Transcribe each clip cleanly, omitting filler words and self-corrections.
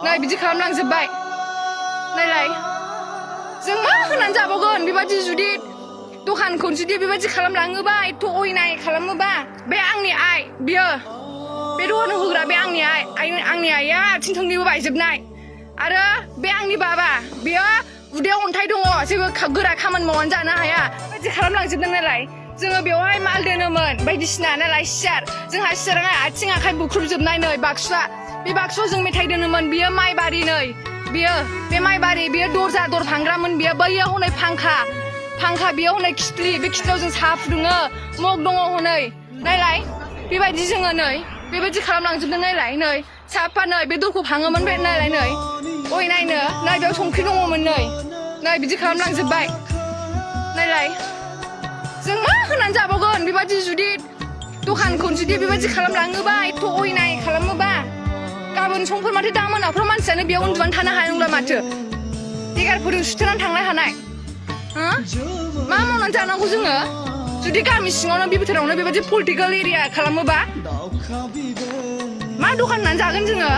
नै बिदि खालामलांजोब्बाय नायलाय जों मा होनानै जाबावगोन बेबादि जुदि दखानखौ जुदि बेबादि खालामलाङोबा एथ' अयनाय खालामोबा बे आंनि आइ बियो बे दखान होग्रा बे आंनि आंनि आइया आथिं थोंनैबो बायजोबनाय आरो बे आंनि बाबा बियो उदैयाव अन्थाइ दङ जेबो गोरा खामानि मावनानै जानो हाया बेबादि खालामलांजोबदों नालाय जोङो बेवहाय माल दोनोमोन बायदिसिना नालाय सियार जोंहा सियारा आथिं आखाइ बुख्रुबजोबनाय नै बाक्सुआ बे बाक्सुआव जों मेथाइ दोनोमोन बियो माइबारि नै बियो बे माइबारि बियो दरजा दर फानग्रामोन बियो बैयाव हनै फांखा बेयाव हनै खिथ्लि बे खिथ्लियाव जों साहा फुदुङो मग दङ हनै नायलाय बेबायदि जोङो नै बेबायदि खालामलांजोबदों नायलाय नै साफा नै बे दरखौ फाङोमोन बे नायलाय नै अय नायनो नै बेयाव संख्रि दङमोन नै बिदि खालामलांजोब्बाय नायलाय जों मा होनानै जाबावगोन बेबादि जुदि दखानखौ जुदि बेबादि खालामलाङोबा एथ' अयनाय खालामोबा गाबोन समफोर माथो दा मोनाफ्राव मानसियानो बेयाव उन्दुनानै थानो हानाय नंला माथो देगारफोरजों सुथेनानै थांनो हानाय मा मावनानै जानांगौ जोङो जुदि गामि सिङावनो बे बोथोरावनो बेबादि पलिटिकेल एरिया खालामोबा मा दखान होनानै जागोन जोङो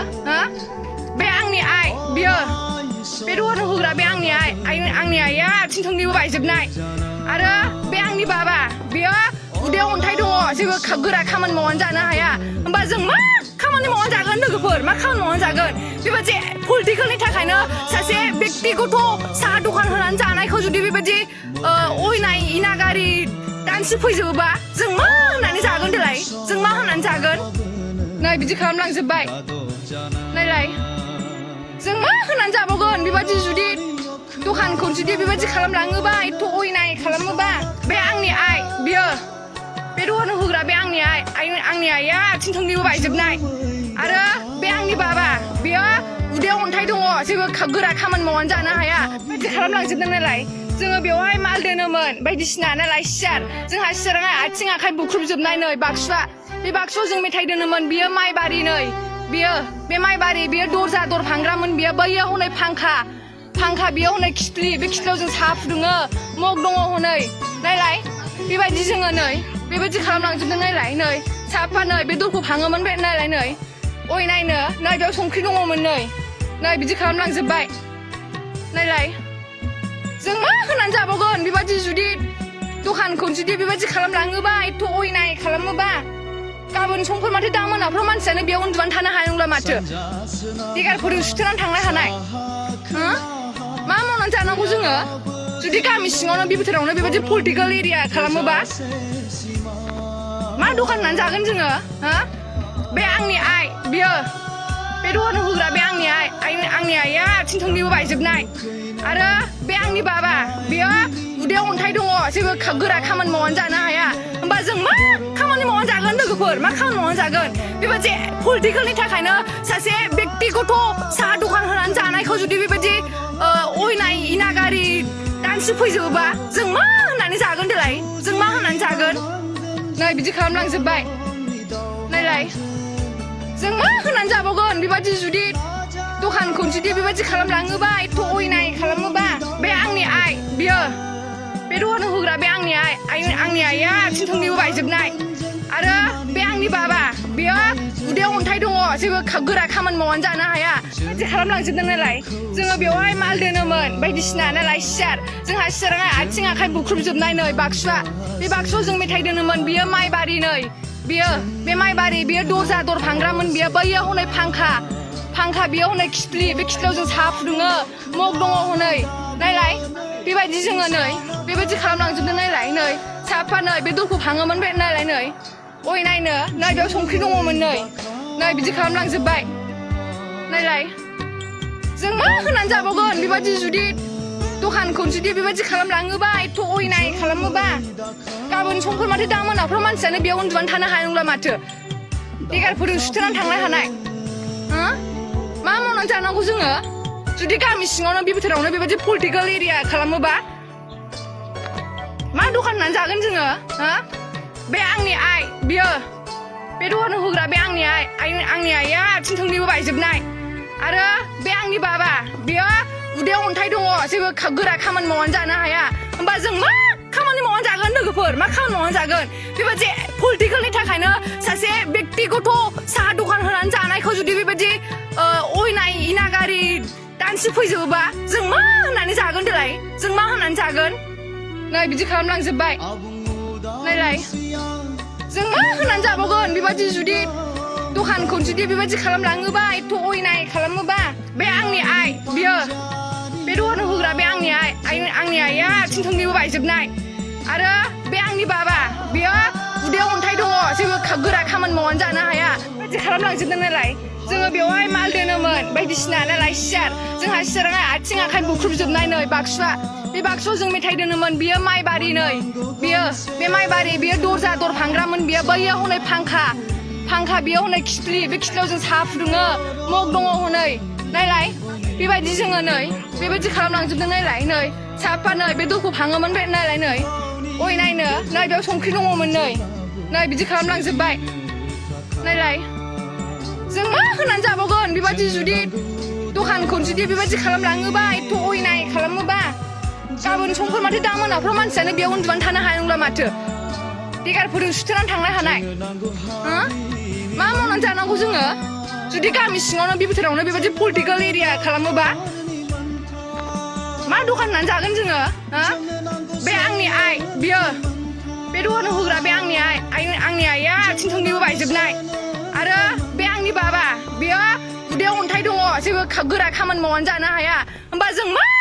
बे आंनि आइ बियो बे दखान होग्रा बे आंनि आंनि आइया आथिं थोंनैबो बायजोबनाय आरो बे आंनि बाबा बियो उदैयाव अन्थाइ दङ जेबो गोरा खामानि मावनानै जानो हाया होमबा जों मा खामानि मावनानै जागोन लोगोफोर मा खामानि मावनानै जागोन बेबादि पलिटिकेलनि थाखायनो सासे बेक्तिगत साहा दखान होनानै जानायखौ जुदि बेबादि अयनाय इनागारि दानसि फैजोबोबा जों मा होननानै जागोन देलाय जों मा होननानै जागोन नै बिदि खालामलांजोब्बाय नायलाय जों मा होनानै जाबावगोन बेबादि जुदि दखानखौ जुदि बेबादि खालामलाङोबा एथ' अयनाय खालामोबा बे आंनि आइ बियो बे दखान होग्रा बे आंनि आंनि आइया आथिं थोंनैबो बायजोबनाय आरो बे आंनि बाबा बियो उदैयाव अन्थाइ दङ जेबो गोरा खामानि मावनानै जानो हाया बेबादि खालामलांजोबदों नालाय जोङो बेवहाय माल दोनोमोन बायदिसिना नालाय सियार जोंहा सियारा आथिं आखाइ बुख्रुबजोबनाय नै बाक्सुआ बे बाक्सुआव जों मेथाइ दोनोमोन बियो माइबारि नै बियो बे माइबारि बियो दरजा दर फानग्रामोन बियो बैयाव हनै फांखा बेयाव हनै खिथ्लि बे खिथ्लियाव जों साहा फुदुङो मग दङ हनै नायलाय बेबायदि जोङो नै बेबायदि खालामलांजोबदों नायलाय नै साफा नै बे दरखौ फाङोमोन बे नायलाय नै अय नायनो नै बेयाव संख्रि दङमोन नै बिदि खालामलांजोब्बाय नायलाय जों मा होनानै जाबावगोन बेबादि जुदि दखानखौ जुदि बेबादि खालामलाङोबा एथ' अयनाय खालामोबा गाबोन समफोर माथो दा मोनाफ्राव मानसियानो बेयाव उन्दुनानै थानो हानाय नंला माथो देगारफोरजों सुथेनानै थांनो हानाय मा मावनानै जानांगौ जोङो जुदि गामि सिङावनो बे बोथोरावनो बेबादि पलिटिकेल एरिया खालामोबा मा दखान होनानै जागोन जोङो बे आंनि आइ बियो बे दखान होग्रा बे आंनि आंनि आइया आथिं थोंनैबो बायजोबनाय आरो बे आंनि बाबा बियो उदैयाव अन्थाइ दङ जेबो गोरा खामानि मावनानै जानो हाया होमबा जों मा खामानि मावनानै जागोन लोगोफोर मा खामानि मावनानै जागोन बेबादि पलिटिकेलनि थाखायनो सासे बेक्तिगत साहा दखान होनानै जानायखौ जुदि बेबादि अयनाय इनागारि दानसि फैजोबोबा जों मा होननानै जागोन देलाय जों मा होननानै जागोन नै बिदि खालामलांजोब्बाय नायलाय जों मा होनानै जाबावगोन बेबादि जुदि दखानखौ जुदि बेबादि खालामलाङोबा एथ' अयनाय खालामोबा बे आंनि आइ बियो बे दखान होग्रा बे आंनि आंनि आइया आथिं थोंनैबो बायजोबनाय आरो बे आंनि बाबा बियो उदैयाव अन्थाइ दङ जेबो गोरा खामानि मावनानै जानो हाया बेबादि खालामलांजोबदों नालाय जोङो बेवहाय माल दोनोमोन बायदिसिना नालाय सियार जोंहा सियारा आथिं आखाइ बुख्रुबजोबनाय नै बाक्सुआ बे बाक्सुआव जों मेथाइ दोनोमोन बियो माइबारि नै बियो बे माइबारि बियो दरजा दर फानग्रामोन बियो बैयाव हनै फांखा बेयाव हनै खिथ्लि बे खिथ्लियाव जों साहा फुदुङो मग दङ हनै नायलाय बेबायदि जोङो नै बेबायदि खालामलांजोबदों नायलाय नै साफा नै बे दरखौ फाङोमोन बे नायलाय नै अय नायनो नै बेयाव संख्रि दङमोन नै बिदि खालामलांजोब्बाय नायलाय जों मा होनानै जाबावगोन बेबादि जुदि दखानखौ जुदि बेबादि खालामलाङोबा एथ' अयनाय खालामोबा गाबोन समफोर माथो दा मोनाफ्राव मानसियानो बेयाव उन्दुनानै थानो हानाय नंला माथो देगारफोरजों सुथेनानै थांनो हानाय मा मावनानै जानांगौ जोङो जुदि गामि सिङावनो बे बोथोरावनो बेबादि पलिटिकेल एरिया खालामोबा मा दखान होनानै जागोन जोङो बे आंनि आइ बियो बे दखान होग्रा बे आंनि आंनि आइया आथिं थोंनैबो बायजोबनाय आरो बे आंनि बाबा बियो उदैयाव अन्थाइ दङ जेबो गोरा खामानि मावनानै जानो हाया होमबा जों मा खामानि खामानि मावनानै जागोन लोगोफोर मा खामानि मावनानै जागोन बेबायदि पलिटिकेलनि थाखायनो सासे बेक्तिगत साहा दखान होनानै जानायखौ जुदि बेबायदि अयनाय इनागारि दानसि फैजोबोबा जों मा होननानै जागोन देलाय जों मा होननानै जागोन नै बिदि खालामलांजोबबाय नायलाय जों मा होननानै जाबावगोन बेबायदि जुदि दखानखौ जुदि बेबायदि खालामलाङोबा एथ' अयनाय खालामोबा बे आंनि आइ बियो बे दखान होग्रा बे आंनि आंनि आइया आथिं थोंनैबो बायजोबनाय आरो बे आंनि बाबा बियो उदैयाव अन्थाइ दङ जेबो गोरा खामानि मावनानै जानो हाया बेबायदि खालामलांजोबदों नालाय जोङो बेवहाय माल दोनोमोन बायदिसिना नालाय सियार जोंहा सियारा आथिं आखाइ बुख्रुबजोबनाय नै बाक्सुआ बे बाक्सुआव जों मेथाइ दोनोमोन बियो माइबारि नै बियो बे माइबारि बियो दरजा दर फानग्रामोन बियो बैयाव हनै फांखा बेयाव हनै खिथ्लि बे खिथ्लियाव जों साहा फुदुङो मग दङ हनै नायलाय बेबायदि जोङो नै बेबायदि खालामलांजोबदों नायलाय नै साफा नै बे दरखौ फाङोमोन बे नायलाय नै अय नायनो नै बेयाव संख्रि दङमोन नै बिदि खालामलांजोबबाय नायलाय जों मा होनानै जाबावगोन बेबायदि जुदि दखानखौ जुदि बेबायदि खालामलाङोबा एथ' अयनाय खालामोबा गाबोन समफोर माथो दा मोनाफ्राव मानसियानो बेयाव उन्दुनानै थानो हानाय नंला माथो देगारफोरजों सुथेनानै थांनो हानाय मा मावनानै जानांगौ जोङो जुदि गामि सिङावनो बे बोथोरावनो बेबायदि पलिटिकेल एरिया खालामोबा मा दखान होनानै जागोन जोङो बे आंनि आइ बियो बे दखान होग्रा बे आंनि आंनि आइया आथिं थोंनैबो बायजोबनाय आरो बे आंनि बाबा बियो उदैयाव अन्थाइ दङ जेबो गोरा खामानि मावनानै जानो हाया होमबा जों मा